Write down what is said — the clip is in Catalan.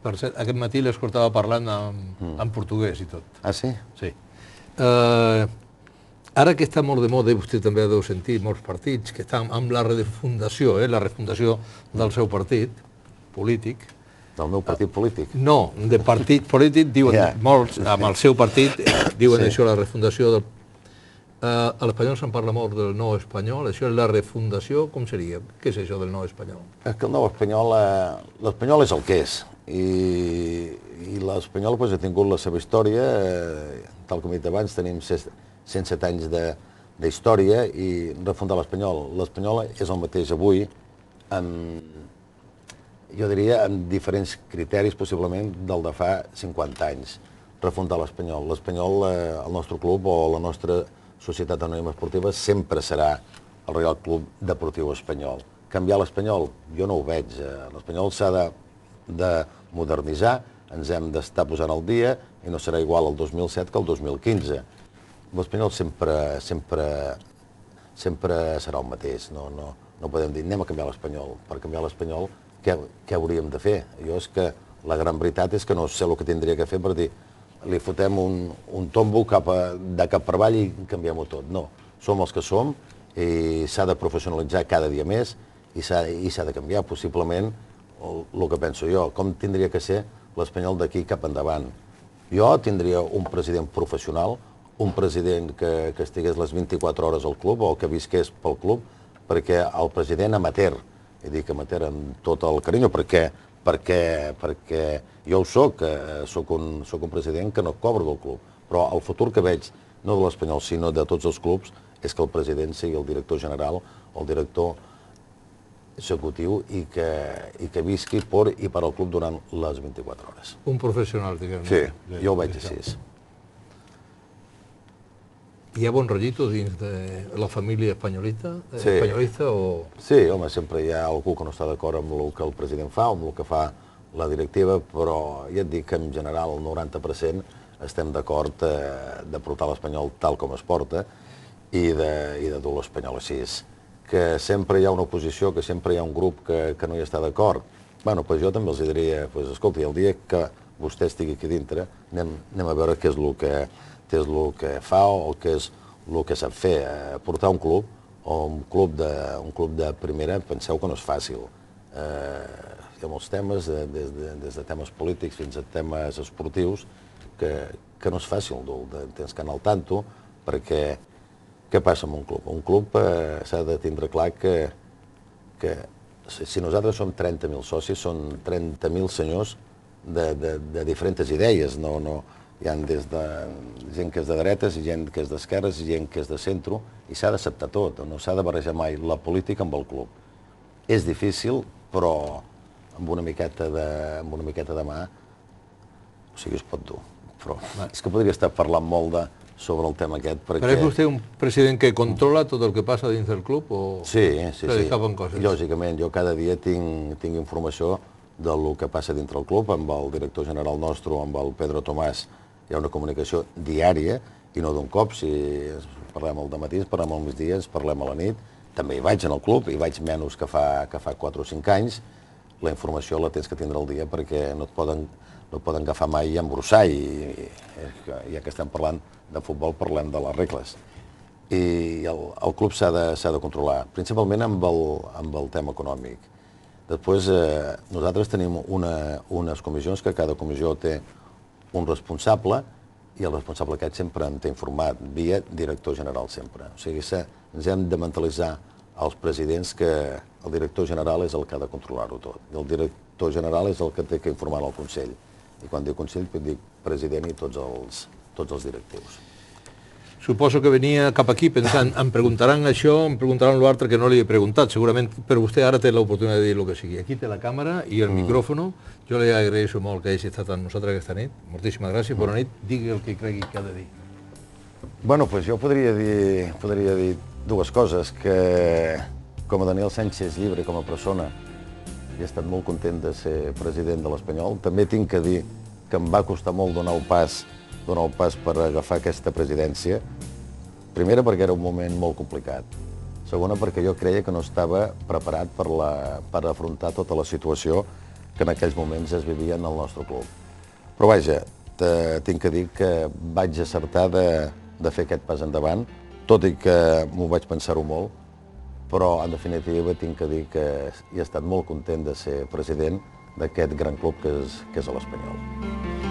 Per cert, aquest matí l'escoltava parlant en portuguès i tot. Ah, sí? Sí. Ara que està molt de moda, i vostè també deu sentir molts partits que estan amb la refundació, la refundació del seu partit polític. Del meu partit polític? No, de partit polític, diuen molts, amb el seu partit, diuen això, la refundació del... A l'espanyol se'n parla molt del nou espanyol, això és la refundació, com seria? Què és això del nou espanyol? És que el nou espanyol, l'espanyol és el que és, i l'espanyol ha tingut la seva història, tal com he dit abans, tenim 107 anys d'història i refundar l'espanyol. L'espanyol és el mateix avui, jo diria, amb diferents criteris, possiblement, del de fa 50 anys. Refundar l'espanyol. L'espanyol, el nostre club o la nostra Societat Anònima Esportiva sempre serà el Reial Club Deportiu Espanyol. Canviar l'espanyol? Jo no ho veig. L'espanyol s'ha de modernitzar, ens hem d'estar posant al dia i no serà igual el 2007 que el 2015. L'espanyol sempre serà el mateix. No podem dir anem a canviar l'espanyol. Per canviar l'espanyol, què hauríem de fer? Jo és que la gran veritat és que no sé el que tindria que fer per dir li fotem un tombo de cap per avall i canviem-ho tot. No, som els que som i s'ha de professionalitzar cada dia més i s'ha de canviar possiblement el que penso jo, com tindria que ser l'espanyol d'aquí cap endavant. Jo tindria un president professional, un president que estigués les 24 hores al club o que visqués pel club, perquè el president amateur, i dic amateur amb tot el carinyo, perquè jo ho soc un president que no cobro del club, però el futur que veig, no de l'Espanyol, sinó de tots els clubs, és que el president sigui el director general o el director executiu i que visqui per i per al club durant les 24 hores. Un professional, diguem. Sí, jo ho veig així. Hi ha bon rotllito dins de la família espanyolista? Sí, home, sempre hi ha algú que no està d'acord amb el que el president fa o amb el que fa la directiva, però ja et dic que en general el 90% estem d'acord de portar l'Espanyol tal com es porta i de dur l'Espanyol així. Que sempre hi ha una oposició, que sempre hi ha un grup que no hi està d'acord. Bé, doncs jo també els diria, escolta, el dia que vostè estigui aquí dintre, anem a veure què és el que fa o què és el que sap fer. Portar un club o un club de primera, penseu que no és fàcil. Hi ha molts temes, des de temes polítics fins a temes esportius, que no és fàcil dur. Tens que anar al tanto, perquè què passa amb un club? Un club s'ha de tindre clar que si nosaltres som 30.000 socis, són 30.000 senyors de diferents idees. Hi ha des de gent que és de dretes i gent que és d'esquerres i gent que és de centre, i s'ha d'acceptar tot, no s'ha de barrejar mai la política amb el club. És difícil, però amb una miqueta de mà, o sigui, es pot dur. Però és que podria estar parlant molt sobre el tema aquest, perquè... Però és vostè un president que controla tot el que passa dins del club o... Sí. Se li escapen coses? Lògicament, jo cada dia tinc informació del que passa dintre el club, amb el director general nostre, amb el Pedro Tomàs, hi ha una comunicació diària i no d'un cop. Si parlem al dematí, parlem al migdia, ens parlem a la nit. També hi vaig en el club, hi vaig menys que fa 4 o 5 anys. La informació la tens que tindre al dia perquè no et poden agafar mai i embrossar. I ja que estem parlant de futbol, parlem de les regles. I el club s'ha de controlar, principalment amb el tema econòmic. Després, nosaltres tenim unes comissions que cada comissió té un responsable i el responsable aquest sempre en té informat, via director general sempre. O sigui, ens hem de mentalitzar als presidents que el director general és el que ha de controlar-ho tot. El director general és el que té que informar al Consell. I quan diu Consell, dic president i tots els directius. Suposo que venia cap aquí pensant, em preguntaran això, em preguntaran l'altre que no li he preguntat, segurament, però vostè ara té l'oportunitat de dir el que sigui. Aquí té la càmera i el micròfono. Jo li agraeixo molt que hagi estat amb nosaltres aquesta nit. Moltíssimes gràcies, bona nit. Digui el que cregui que ha de dir. Bueno, doncs jo podria dir dues coses, que com a Daniel Sánchez llibre, com a persona, he estat molt content de ser president de l'Espanyol. També tinc que dir que em va costar molt donar el pas per agafar aquesta presidència. Primera, perquè era un moment molt complicat. Segona, perquè jo creia que no estava preparat per afrontar tota la situació que en aquells moments es vivien al nostre club. Però vaja, tinc que dir que vaig acertar de fer aquest pas endavant, tot i que m'ho vaig pensar-ho molt, però en definitiva tinc que dir que he estat molt content de ser president d'aquest gran club que és l'Espanyol.